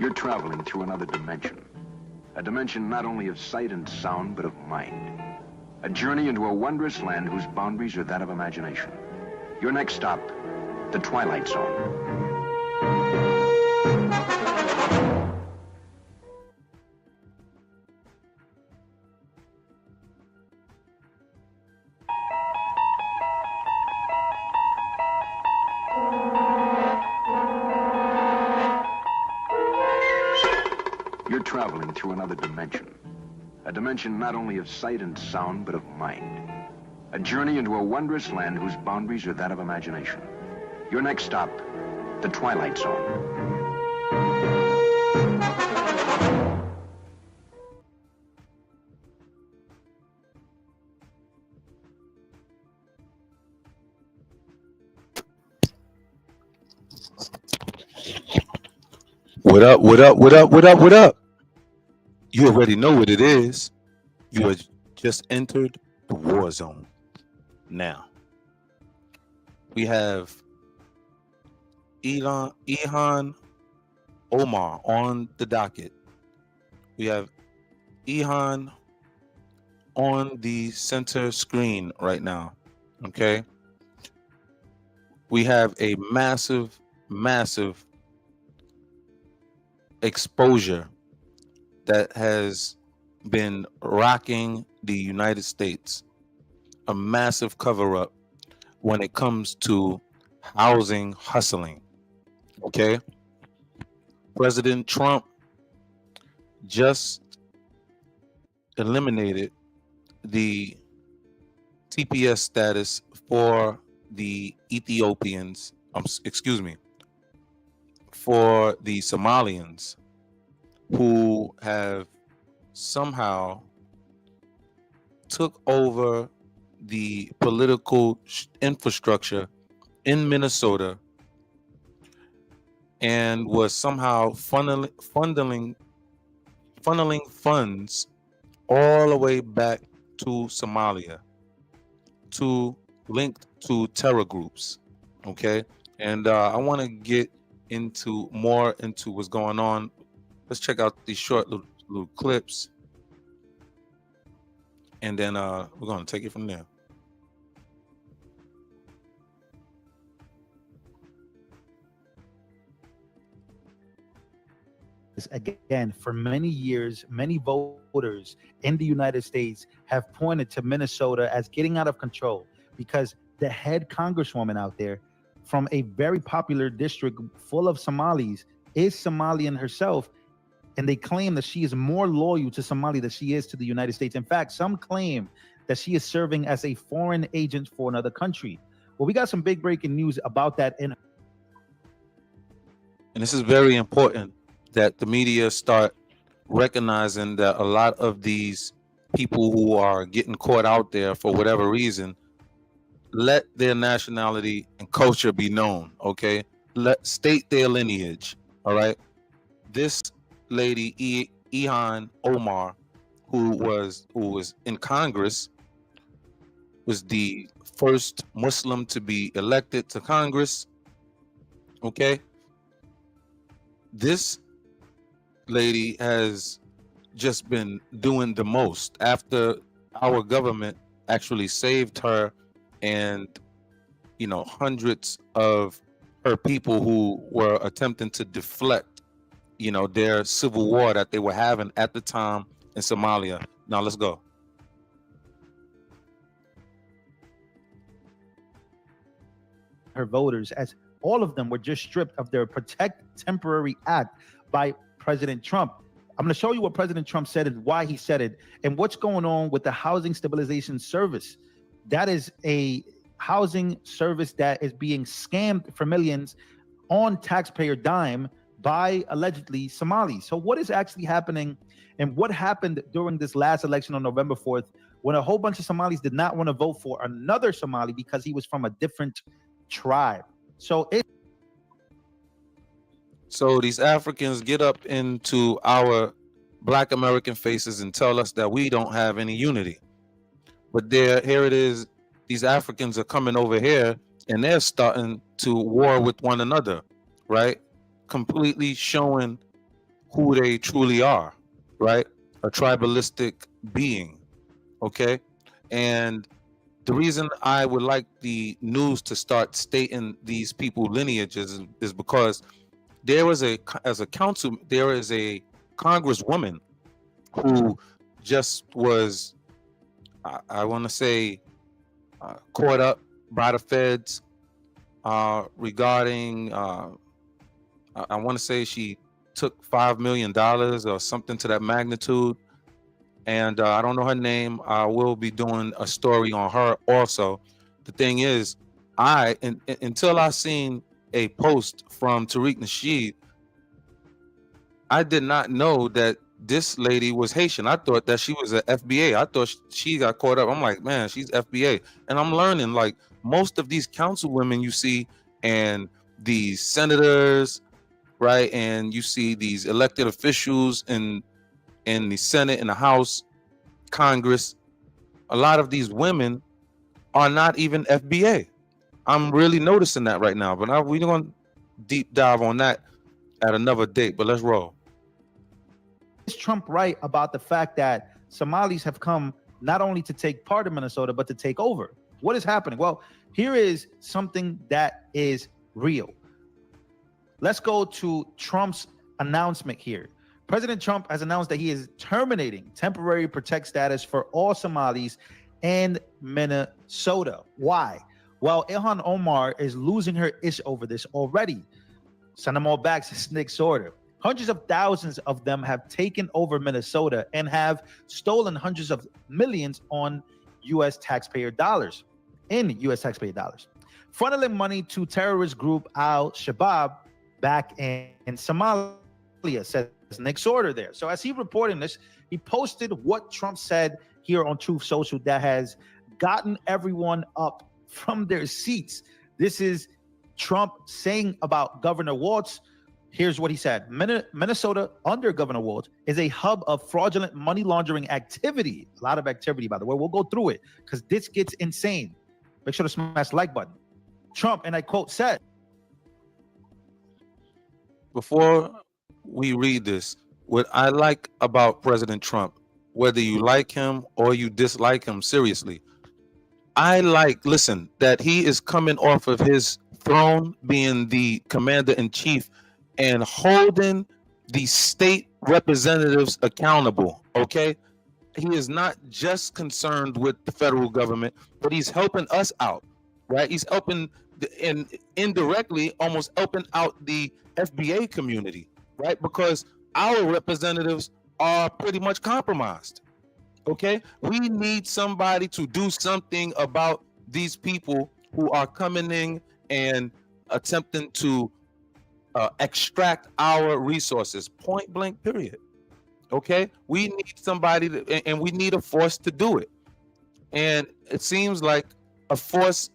You're traveling through another dimension. A dimension not only of sight and sound, but of mind. A journey into a wondrous land whose boundaries are that of imagination. Your next stop, the Twilight Zone. You're traveling through another dimension. A dimension not only of sight and sound, but of mind. A journey into a wondrous land whose boundaries are that of imagination. Your next stop, the Twilight Zone. What up, what up, what up, what up, what up? You already know what it is. You have just entered the war zone. Now, we have Ihan Omar on the docket. We have Ihan on the center screen right now, okay? We have a massive, massive exposure that has been rocking the United States, a massive cover-up when it comes to housing hustling, okay? President Trump just eliminated the TPS status for the Ethiopians, for the Somalians who have somehow took over the political infrastructure in Minnesota and was somehow funneling funds all the way back to Somalia, linked to terror groups. Okay, and I want to get more into what's going on. Let's check out these short little clips, and then we're going to take it from there. Again, for many years, many voters in the United States have pointed to Minnesota as getting out of control because the head congresswoman out there from a very popular district full of Somalis is Somalian herself. And they claim that she is more loyal to Somalia than she is to the United States. In fact, some claim that she is serving as a foreign agent for another country. Well, we got some big breaking news about that. And this is very important that the media start recognizing that a lot of these people who are getting caught out there for whatever reason, let their nationality and culture be known, okay? State their lineage, all right? This lady, Ihan Omar, who was in Congress, was the first Muslim to be elected to Congress, okay? This lady has just been doing the most after our government actually saved her and, you know, hundreds of her people who were attempting to deflect, you know, their civil war that they were having at the time in Somalia. Now let's go. her voters, as all of them were just stripped of their Protect Temporary Act by President Trump. I'm going to show you what President Trump said and why he said it, and what's going on with the Housing Stabilization Service. That is a housing service that is being scammed for millions on taxpayer dime by allegedly Somalis. So what is actually happening, and what happened during this last election on November 4th, when a whole bunch of Somalis did not want to vote for another Somali because he was from a different tribe? So these Africans get up into our Black American faces and tell us that we don't have any unity. But here it is, these Africans are coming over here and they're starting to war with one another, right? Completely showing who they truly are, right? A tribalistic being, okay? And the reason I would like the news to start stating these people lineages is because there is a congresswoman who just was, I want to say, caught up by the feds regarding, I want to say she took $5 million or something to that magnitude. And I don't know her name. I will be doing a story on her also. The thing is, until I seen a post from Tariq Nasheed, I did not know that this lady was Haitian. I thought that she was a FBA. I thought she got caught up. I'm like, man, she's FBA. And I'm learning, like, most of these councilwomen you see and these senators, right? And you see these elected officials in the Senate, in the House, Congress, a lot of these women are not even FBA. I'm really noticing that right now, but we're going to deep dive on that at another date, but let's roll. Is Trump right about the fact that Somalis have come not only to take part in Minnesota, but to take over? What is happening? Well, here is something that is real. Let's go to Trump's announcement here. President Trump has announced that he is terminating temporary protect status for all Somalis in Minnesota. Why? Well, Ihan Omar is losing her ish over this already. Send them all back to Nick's order. Hundreds of thousands of them have taken over Minnesota and have stolen hundreds of millions on U.S. taxpayer dollars, funneling money to terrorist group Al-Shabaab back in Somalia, says Nick's order there. So as he reporting this, he posted what Trump said here on Truth Social that has gotten everyone up from their seats. This is Trump saying about Governor Walz. Here's what he said. Minnesota, under Governor Walz, is a hub of fraudulent money laundering activity. A lot of activity, by the way. We'll go through it because this gets insane. Make sure to smash the like button. Trump, and I quote, said, before we read this, what I like about President Trump, whether you like him or you dislike him, seriously, I listen, that he is coming off of his throne, being the commander-in-chief, and holding the state representatives accountable, okay? He is not just concerned with the federal government, but he's helping us out, right? He's helping, and indirectly almost helping out the FBA community, right? Because our representatives are pretty much compromised, okay? We need somebody to do something about these people who are coming in and attempting to extract our resources, point blank, period. Okay, we need somebody and we need a force to do it. And it seems like a force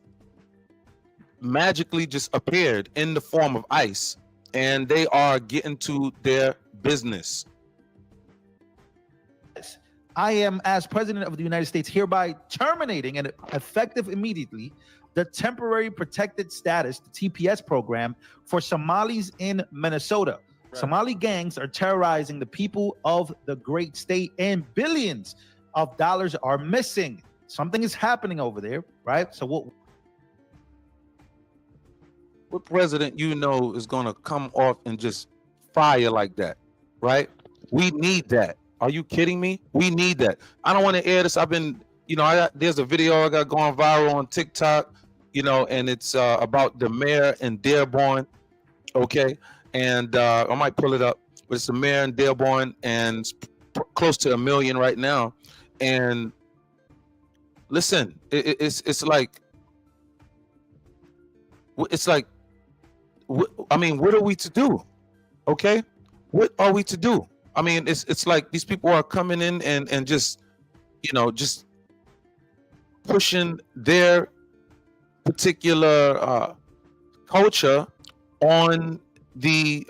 magically just appeared in the form of ICE, and they are getting to their business. I am, as President of the United States, hereby terminating and effective immediately the temporary protected status, the TPS program, for Somalis in Minnesota. Right. Somali gangs are terrorizing the people of the great state, and billions of dollars are missing. Something is happening over there, right? So what president you know is going to come off and just fire like that, right? We need that. Are you kidding me? We need that. I don't want to air this. I've been, there's a video I got going viral on TikTok you know, and it's about the mayor in Dearborn. Okay, and I might pull it up, but it's the mayor in Dearborn, and it's close to 1 million right now. And listen, it's like I mean, what are we to do? Okay, what are we to do? I mean, it's like these people are coming in and just, you know, just pushing their particular culture on the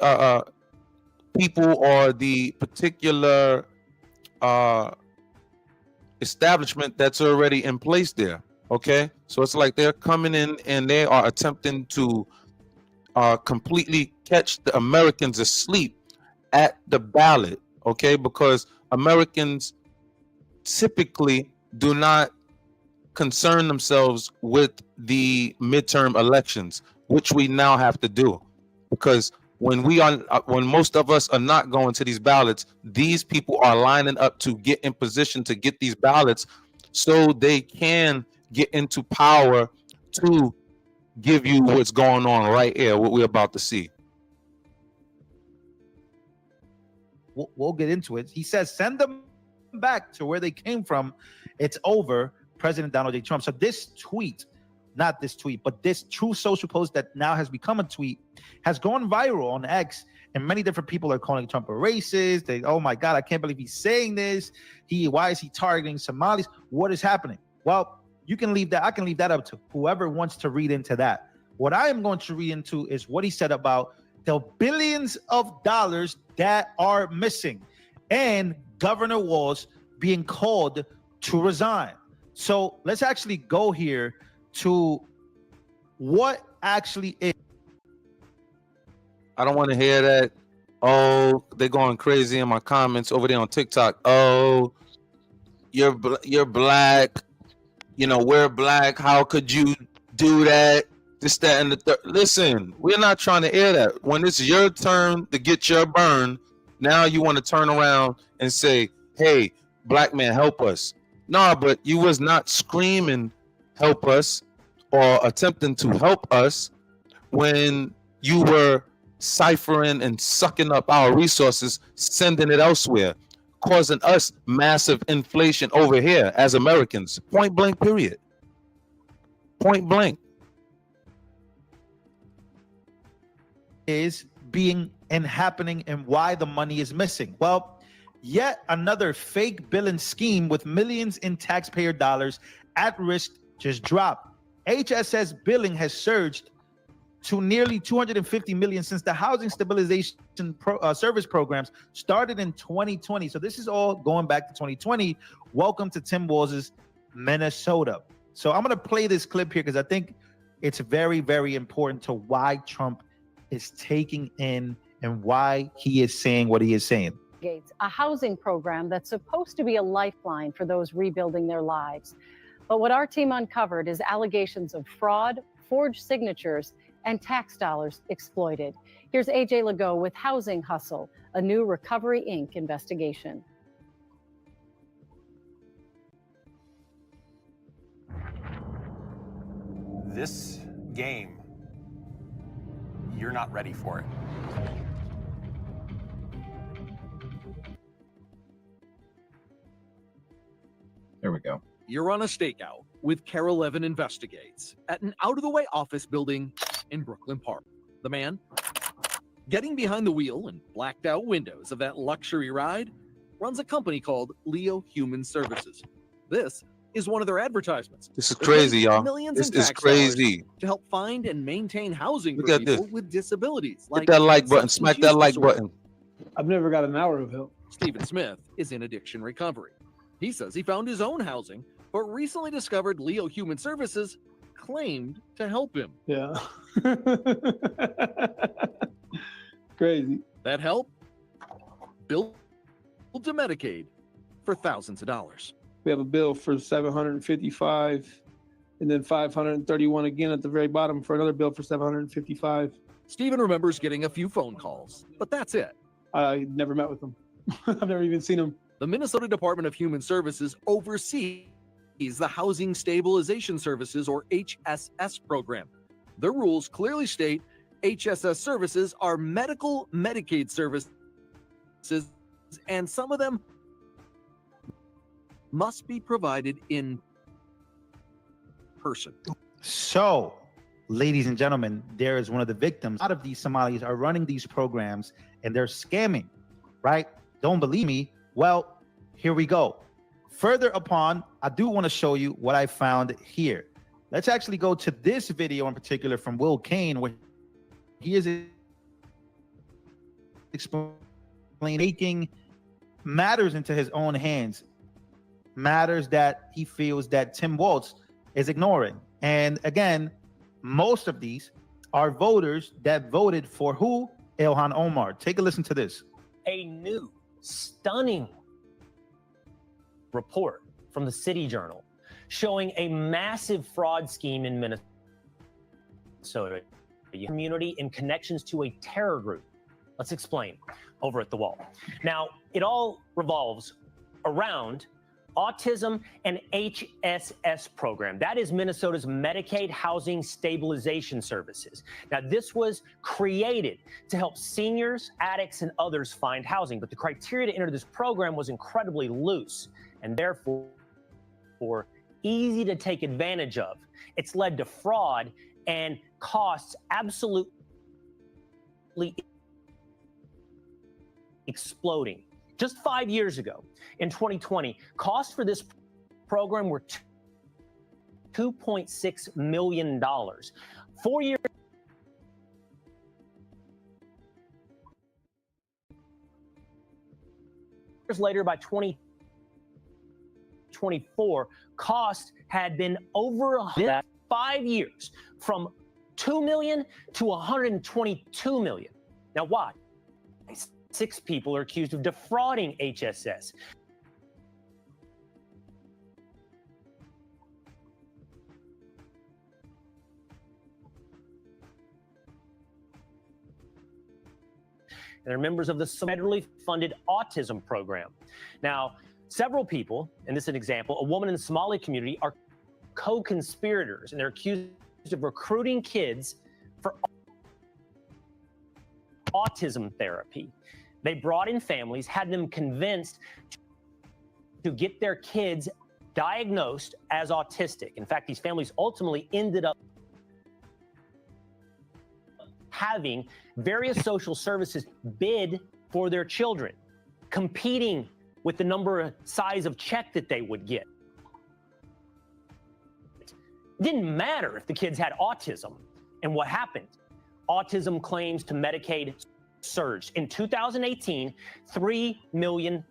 people or the particular establishment that's already in place there. Okay, so it's like they're coming in and they are attempting to completely catch the Americans asleep at the ballot. Okay, because Americans typically do not concern themselves with the midterm elections, which we now have to do, because when most of us are not going to these ballots, these people are lining up to get in position to get these ballots so they can get into power to give you what's going on right here, what we're about to see. We'll get into it. He says, send them back to where they came from. It's over. President Donald J. Trump. So this tweet, not this tweet, but this True Social post that now has become a tweet has gone viral on X, and many different people are calling Trump a racist. They, oh my God, I can't believe he's saying this. Why is he targeting Somalis? What is happening? Well, you can leave that. I can leave that up to whoever wants to read into that. What I am going to read into is what he said about the billions of dollars that are missing and Governor Walz being called to resign. So let's actually go here to what actually is. I don't want to hear that. Oh, they're going crazy in my comments over there on TikTok. Oh, you're black. You know, we're black. How could you do that? This, that, and the third. Listen, we're not trying to air that. When it's your turn to get your burn, now you want to turn around and say, hey, black man, help us. No, but you was not screaming, help us, or attempting to help us when you were ciphering and sucking up our resources, sending it elsewhere, causing us massive inflation over here as Americans. Point blank, period. Point blank. Is being and happening and why the money is missing. Well, yet another fake billing scheme with millions in taxpayer dollars at risk just dropped. HSS billing has surged to nearly 250 million since the housing stabilization service programs started in 2020. So this is all going back to 2020. Welcome to Tim Walz's Minnesota. So I'm going to play this clip here because I think it's very, very important to why Trump is taking in and why he is saying what he is saying. A housing program that's supposed to be a lifeline for those rebuilding their lives. But what our team uncovered is allegations of fraud, forged signatures, and tax dollars exploited. Here's AJ Legault with Housing Hustle, a new Recovery Inc. investigation. This game, you're not ready for it. There we go. You're on a stakeout with Carol Levin Investigates at an out-of-the-way office building in Brooklyn Park. The man getting behind the wheel and blacked out windows of that luxury ride runs a company called Leo Human Services. This is one of their advertisements. This is crazy, y'all. This is crazy. To help find and maintain housing Look for at people this. with disabilities. Hit that like button. Smack that like button. I've never got an hour of help. Stephen Smith is in addiction recovery. He says he found his own housing, but recently discovered Leo Human Services claimed to help him. Yeah. Crazy. That help? Billed to Medicaid for thousands of dollars. We have a bill for $755 and then $531 again at the very bottom for another bill for $755. Stephen remembers getting a few phone calls, but that's it. I never met with them. I've never even seen them. The Minnesota Department of Human Services oversees the Housing Stabilization Services, or HSS program. Their rules clearly state HSS services are medical Medicaid services, and some of them must be provided in person. So, ladies and gentlemen, there is one of the victims. A lot of these Somalis are running these programs and they're scamming, right? Don't believe me? Well, here we go. Further upon, I do want to show you what I found here. Let's actually go to this video in particular from Will Kane, where he is explaining taking matters into his own hands, matters that he feels that Tim Walz is ignoring. And again, most of these are voters that voted for who? Ihan Omar. Take a listen to this. A new, stunning report from the City Journal showing a massive fraud scheme in Minnesota, a community in connections to a terror group. Let's explain over at The Wall. Now, it all revolves around autism and HSS program. That is Minnesota's Medicaid Housing Stabilization Services. Now, this was created to help seniors, addicts, and others find housing, but the criteria to enter this program was incredibly loose and therefore easy to take advantage of. It's led to fraud and costs absolutely exploding. Just 5 years ago, in 2020, costs for this program were $2.6 million. 4 years later, by 2024, costs had been over 5 years, from 2 million to 122 million. Now, why? 6 people are accused of defrauding HSS. And they're members of the federally funded autism program. Now, several people, and this is an example, a woman in the Somali community, are co-conspirators, and they're accused of recruiting kids for autism therapy. They brought in families, had them convinced to get their kids diagnosed as autistic. In fact, these families ultimately ended up having various social services bid for their children, competing with the size of check that they would get. It didn't matter if the kids had autism. And what happened? Autism claims to Medicaid surged. In 2018, $3 million.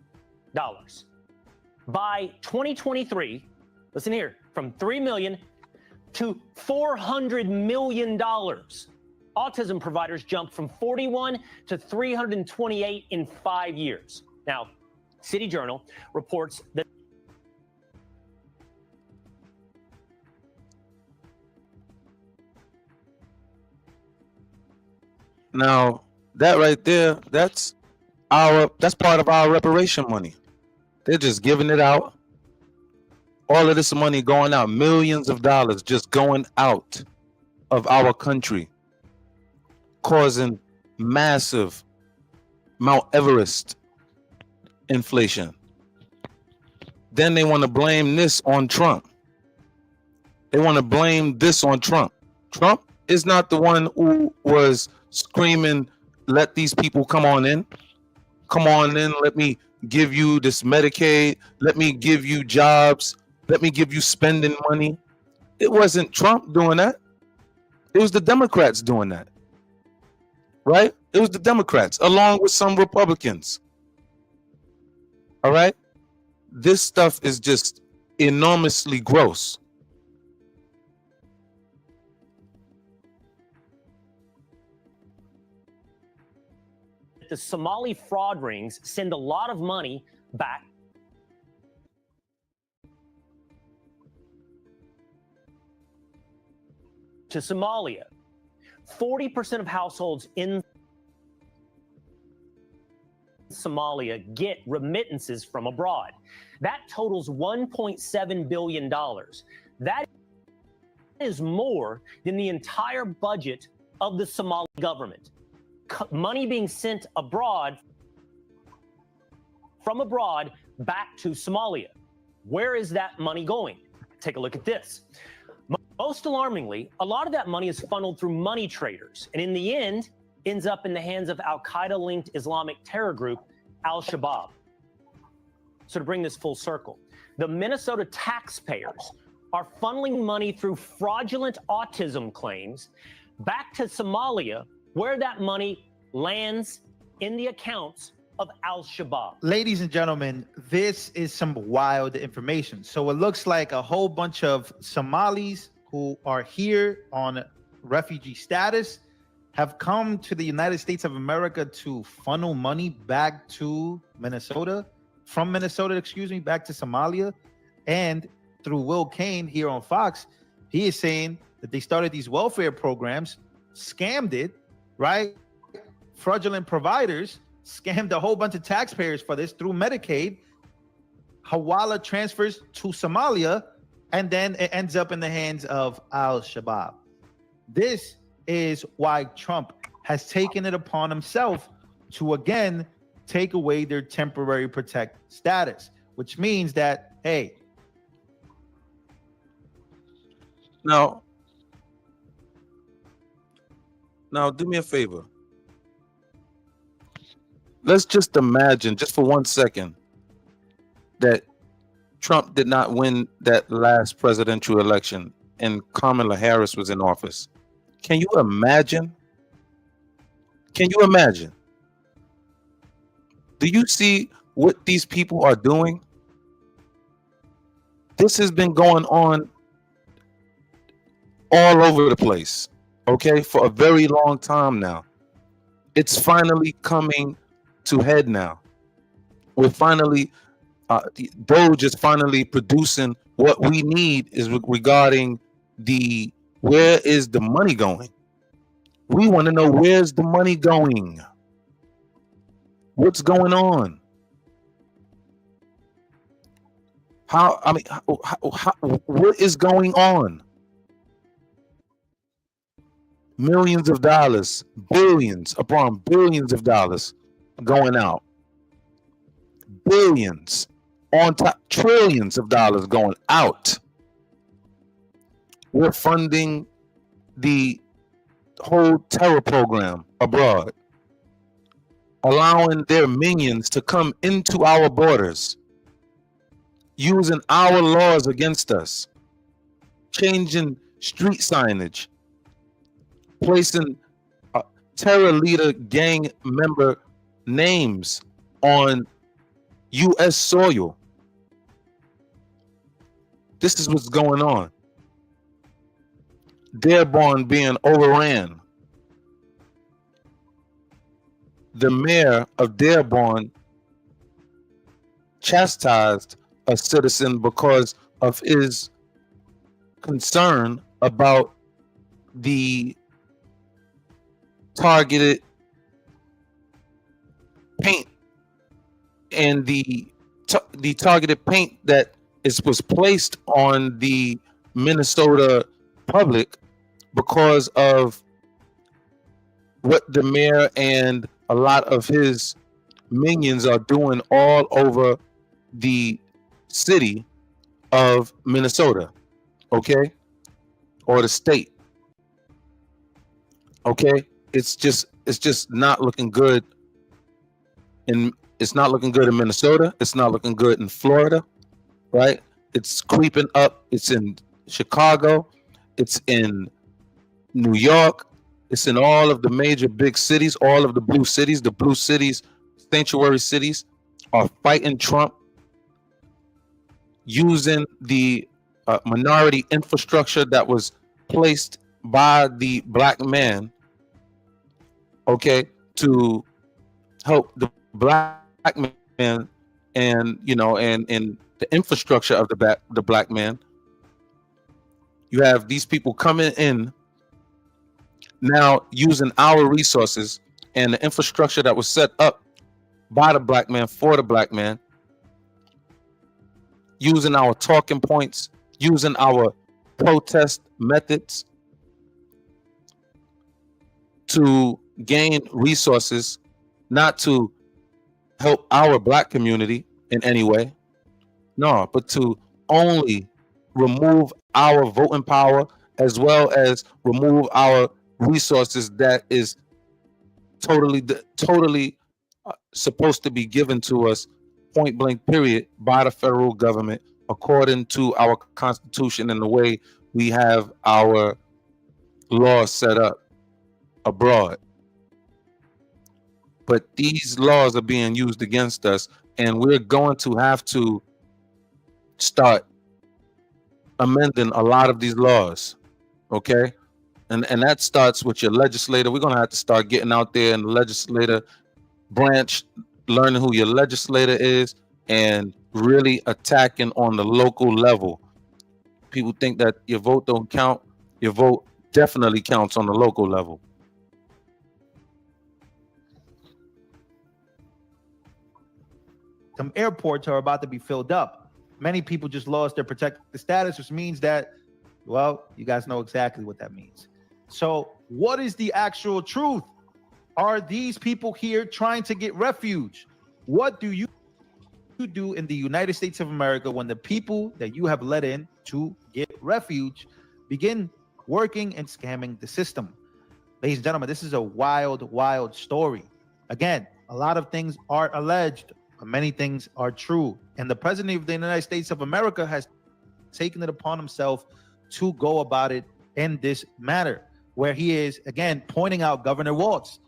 By 2023, listen here, from $3 million to $400 million. Autism providers jumped from 41 to 328 in 5 years. Now, City Journal reports that Now, that right there, that's part of our reparation money. They're just giving it out. All of this money going out, millions of dollars just going out of our country, causing massive Mount Everest inflation. Then they want to blame this on Trump. They want to blame this on Trump. Trump is not the one who was screaming, let these people come on in. Come on in. Let me give you this Medicaid. Let me give you jobs. Let me give you spending money. It wasn't Trump doing that. It was the Democrats doing that. Right? It was the Democrats along with some Republicans. All right? This stuff is just enormously gross. the Somali fraud rings send a lot of money back to Somalia. 40% of households in Somalia get remittances from abroad. That totals $1.7 billion. That is more than the entire budget of the Somali government. Money being sent abroad, from abroad, back to Somalia. Where is that money going? Take a look at this. Most alarmingly, a lot of that money is funneled through money traders, and in the end, ends up in the hands of Al-Qaeda-linked Islamic terror group Al-Shabaab. So to bring this full circle, the Minnesota taxpayers are funneling money through fraudulent autism claims back to Somalia, where that money lands in the accounts of Al-Shabaab. Ladies and gentlemen, this is some wild information. So it looks like a whole bunch of Somalis who are here on refugee status have come to the United States of America to funnel money back to Minnesota, from Minnesota, excuse me, back to Somalia. And through Will Kane here on Fox, he is saying that they started these welfare programs, scammed it, right? Fraudulent providers scammed a whole bunch of taxpayers for this through Medicaid, Hawala transfers to Somalia, and then it ends up in the hands of Al-Shabaab. This is why Trump has taken it upon himself to again take away their temporary protect status, which means that, hey, Now do me a favor. Let's just imagine, just for 1 second, that Trump did not win that last presidential election and Kamala Harris was in office. Can you imagine? Can you imagine? Do you see what these people are doing? This has been going on all over the place, okay, for a very long time now. It's finally coming to head now. We're finally, Doge is finally producing what we need is regarding the, where is the money going? We want to know, where's the money going? What's going on? What is going on? Millions of dollars, billions upon billions of dollars going out. Billions on top, trillions of dollars going out. We're funding the whole terror program abroad, allowing their minions to come into our borders, using our laws against us, changing street signage, placing terror leader gang member names on U.S. soil. This is what's going on. Dearborn being overran. The mayor of Dearborn chastised a citizen because of his concern about the targeted paint and the targeted paint that was placed on the Minnesota public because of what the mayor and a lot of his minions are doing all over the city of Minnesota, okay, or the state, okay. It's just not looking good. And it's not looking good in Minnesota. It's not looking good in Florida, right? It's creeping up. It's in Chicago. It's in New York. It's in all of the major big cities, all of the blue cities. The blue cities, sanctuary cities, are fighting Trump, using the minority infrastructure that was placed by the black man, okay, to help the black man, and and the infrastructure of the black man. You have these people coming in now using our resources and the infrastructure that was set up by the black man for the black man using our talking points, using our protest methods to gain resources, not to help our black community in any way, no, but to only remove our voting power as well as remove our resources that is totally supposed to be given to us point blank period by the federal government according to our constitution and the way we have our laws set up abroad. But these laws are being used against us, and we're going to have to start amending a lot of these laws, okay? And that starts with your legislator. We're going to have to start getting out there in the legislator branch, learning who your legislator is, and really attacking on the local level. People think that your vote don't count. Your vote definitely counts on the local level. Some airports are about to be filled up. Many people just lost their protected status, which means that, well, you guys know exactly what that means. So what is the actual truth? Are these people here trying to get refuge? What do you do in the United States of America when the people that you have let in to get refuge begin working and scamming the system? Ladies and gentlemen, this is a wild, wild story. Again, a lot of things are alleged, but many things are true. And the president of the United States of America has taken it upon himself to go about it in this matter, where he is, again, pointing out Governor Walz.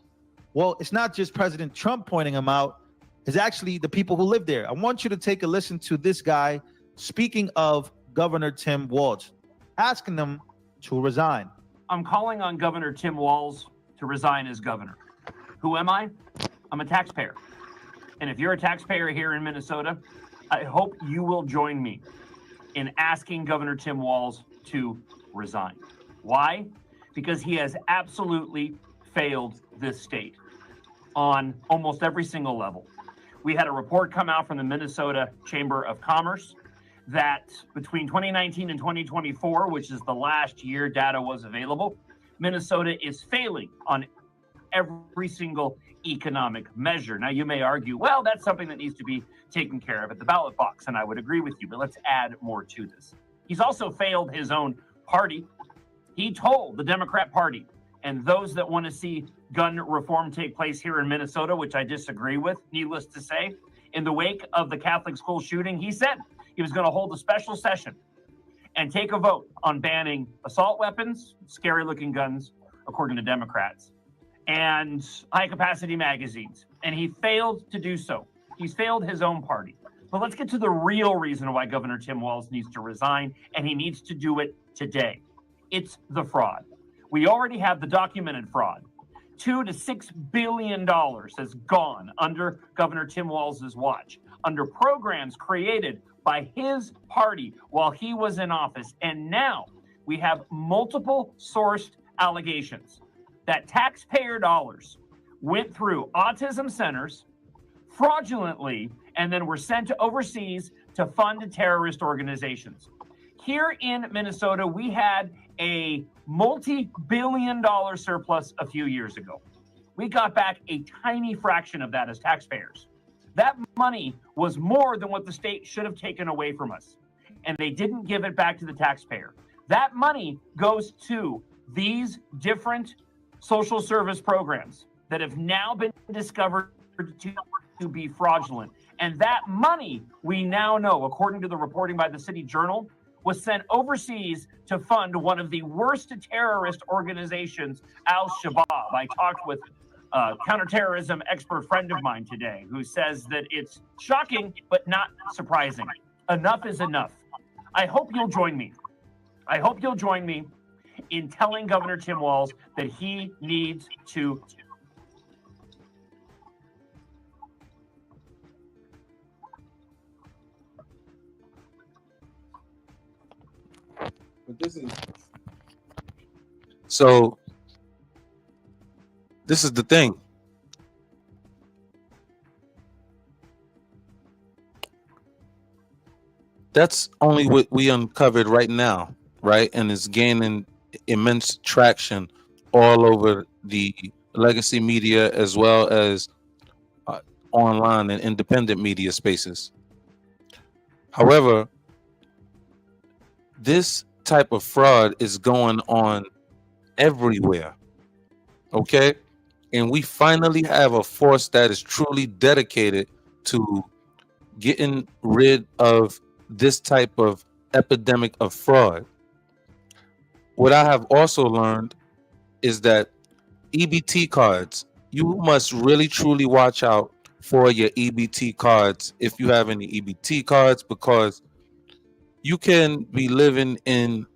Well, it's not just President Trump pointing him out. It's actually the people who live there. I want you to take a listen to this guy speaking of Governor Tim Walz, asking him to resign. I'm calling on Governor Tim Walz to resign as governor. Who am I? I'm a taxpayer. And if you're a taxpayer here in Minnesota, I hope you will join me in asking Governor Tim Walz to resign. Why? Because he has absolutely failed this state on almost every single level. We had a report come out from the Minnesota Chamber of Commerce that between 2019 and 2024, which is the last year data was available, Minnesota is failing on every single economic measure. Now, you may argue, well, that's something that needs to be taken care of at the ballot box, and I would agree with you, but let's add more to this. He's also failed his own party. He told the Democrat Party and those that want to see gun reform take place here in Minnesota, which I disagree with, needless to say, in the wake of the Catholic school shooting, he said he was going to hold a special session and take a vote on banning assault weapons, scary-looking guns, according to Democrats, and high-capacity magazines. And he failed to do so. He's failed his own party. But let's get to the real reason why Governor Tim Walz needs to resign, and he needs to do it today. It's the fraud. We already have the documented fraud. $2 to $6 billion has gone under Governor Tim Walz's watch, under programs created by his party while he was in office. And now we have multiple sourced allegations that taxpayer dollars went through autism centers fraudulently and then were sent overseas to fund terrorist organizations. Here in Minnesota, we had a multi-billion-dollar surplus a few years ago. We got back a tiny fraction of that as taxpayers. That money was more than what the state should have taken away from us, and they didn't give it back to the taxpayer. That money goes to these different social service programs that have now been discovered to be fraudulent. And that money, we now know, according to the reporting by the City Journal, was sent overseas to fund one of the worst terrorist organizations, Al-Shabaab. I talked with a counterterrorism expert friend of mine today who says that it's shocking, but not surprising. Enough is enough. I hope you'll join me. I hope you'll join me in telling Governor Tim Walz that he needs to So this is the thing. That's only what we uncovered right now, right? And it's gaining immense traction all over the legacy media as well as uh, online and independent media spaces. However, this type of fraud is going on everywhere, okay? And we finally have a force that is truly dedicated to getting rid of this type of epidemic of fraud. What I have also learned is that EBT cards, you must really truly watch out for your EBT cards if you have any EBT cards, because you can be living in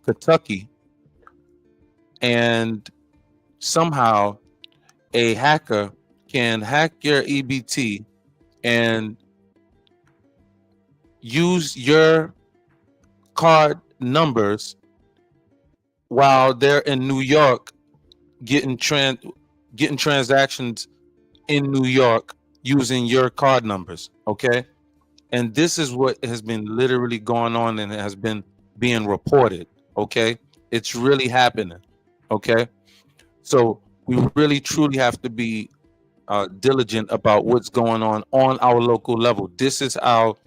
Kentucky and somehow a hacker can hack your EBT and use your card numbers while they're in New York getting transactions in New York using your card numbers, okay? And this is what has been literally going on and has been being reported, okay? It's really happening, okay? So we really truly have to be diligent about what's going on our local level. This is how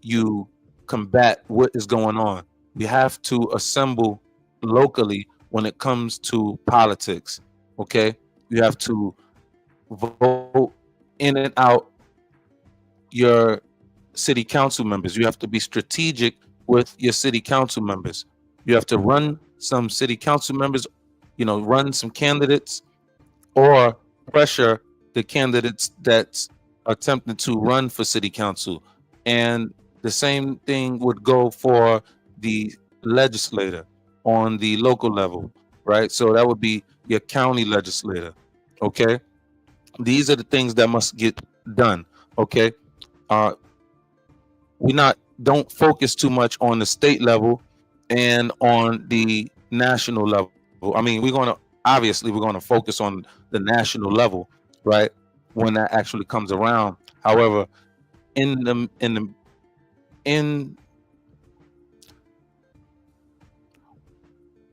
you combat what is going on. We have to assemble locally when it comes to politics, okay? You have to vote in and out your city council members. You have to be strategic with your city council members. You have to run some city council members, run some candidates, or pressure the candidates that's attempting to run for city council. And the same thing would go for the legislator on the local level, right? So that would be your county legislator, okay? These are the things that must get done, okay? We don't focus too much on the state level and on the national level. I mean, we're going to focus on the national level, right? When that actually comes around. However,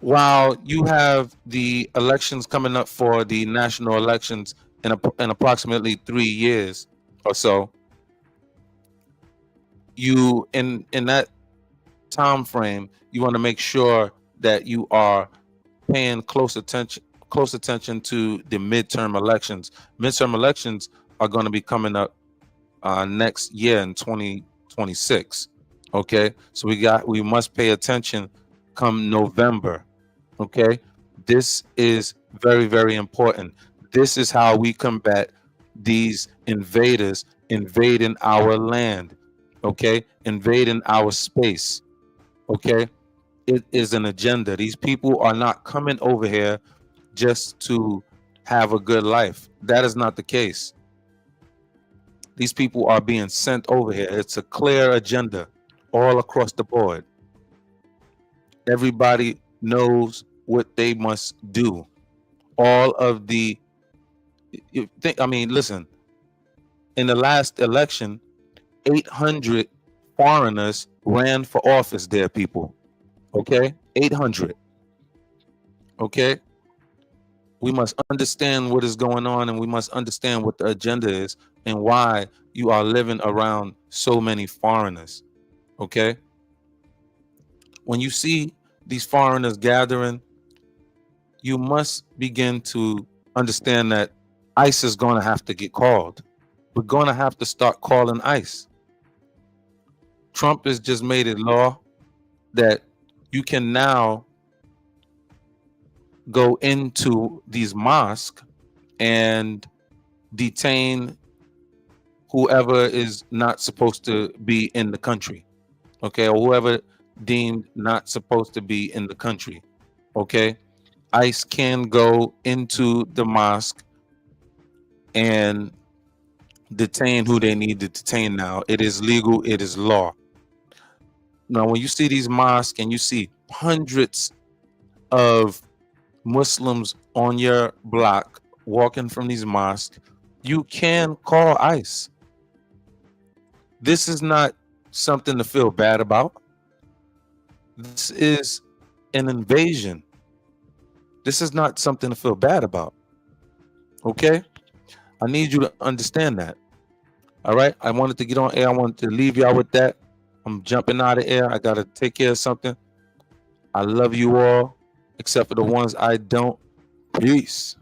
while you have the elections coming up for the national elections in approximately 3 years or so, you in that time frame, you want to make sure that you are paying close attention to the midterm elections. Midterm elections are going to be coming up next year in 2026. Okay, so we must pay attention come November. Okay, this is very, very important. This is how we combat these invaders invading our land, okay, invading our space, okay. It is an agenda. These people are not coming over here just to have a good life. That is not the case. These people are being sent over here. It's a clear agenda all across the board. Everybody knows what they must do. All of the listen, in the last election, 800 foreigners ran for office there, people. Okay, 800. Okay, we must understand what is going on, and we must understand what the agenda is and why you are living around so many foreigners. Okay, when you see these foreigners gathering, you must begin to understand that ICE is going to have to get called. We're going to have to start calling ICE. Trump has just made it law that you can now go into these mosques and detain whoever is not supposed to be in the country, okay, or whoever deemed not supposed to be in the country, okay. ICE can go into the mosque and detain who they need to detain now. It is legal, it is law. Now, when you see these mosques and you see hundreds of Muslims on your block walking from these mosques, you can call ICE. This is not something to feel bad about. This is an invasion. This is not something to feel bad about. Okay? I need you to understand that. All right? I wanted to get on air. I wanted to leave y'all with that. I'm jumping out of air. I got to take care of something. I love you all, except for the ones I don't. Peace.